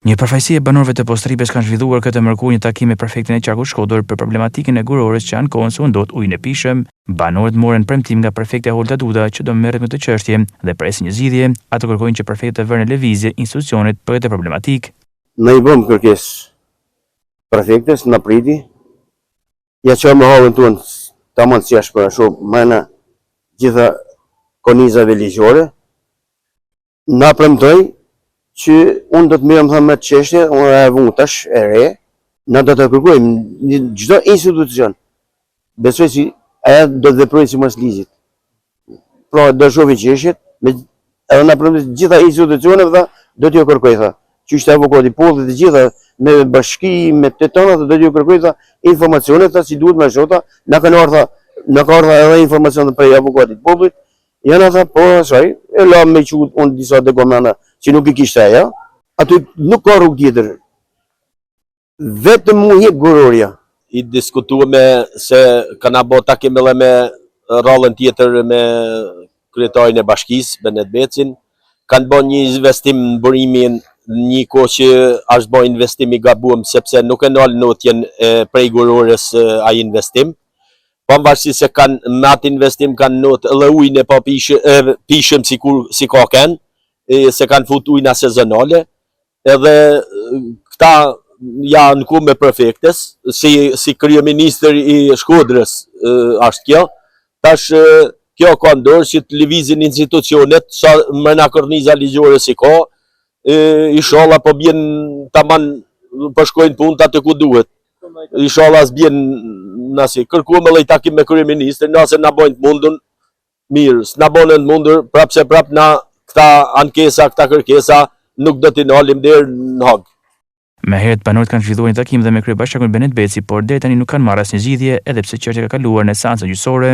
Një përfaqësi e banorëve të Postribes kanë zhvilluar këtë mërkur një takim me prefektin e qarkut Shkodër për problematikën e gurorës që ankohen se u ndot ujin e pishëm. Banorët morën premtim nga prefekti Holta Duda që do merret me këtë çështje dhe presin një zgjidhje. Ato kërkojnë që prefekti të vënë në lëvizje institucionet për këtë problematikë. Ne i bëm kërkesë prefektes në priti. Ja çojmë hallin tonë tamam si është për ashtu, mëna gjitha konizave ligjore. Na premtoi që unë do të mirëm me çështje, unë e vënë tash e re, na do të kërkojmë çdo institucion. Besoj se ajo do të veprojë sipas ligjit. Pra do shohë çështjet, edhe na premtoi gjitha institucionet tha, do t'ju kërkoj tha. Që ishte avokati polli të gjitha me bashki, me të tona, do t'ju kërkoj tha informacione tha si duhet me shota, na kanë ardha edhe informacione prej avokatit pollit. Janë tha po asaj, e la me qut unë disa dokumenta që nuk I kishte ajo, aty nuk ka rrugë tjetër. Vetëm mu hip guroria. I diskutuame se kanë bërë takim edhe me rallën tjetër me kryetarin e bashkisë, Benet Becin. Kanë bërë një investim në burimin, një kohë që është bërë investim I gabuar sepse nuk e nal notjen prej gurorës ai investim. Pavarësisht se kanë me atë investim kanë not edhe ujin e pa pishëm si ka kënë. Se kanë fut ujna sezonale, edhe këta janë ku me prefektes, si kryeministër I Shkodrës është kjo, tash kjo ka ndorë që të lëvizin institucionet, sa mëna korniza ligjore si ka, inshallah po bjen taman përshkojnë punët atë ku duhet. Inshallah s'bjen nasi, kërkuam edhe I takim me kryeministër, nëse na bojnë të mundun, mirë, s'na bojnë të mundur, prapse prap na këta ankesa, këta kërkesa, nuk do t'i nalim derë në Hag. Me herët banorët kanë zhvilluar një takim dhe me kryebashkiakun Benet Beci, por deri tani nuk kanë marrë asnjë zgjidhje, edhe pse çështja ka kaluar në seancën gjyqësore.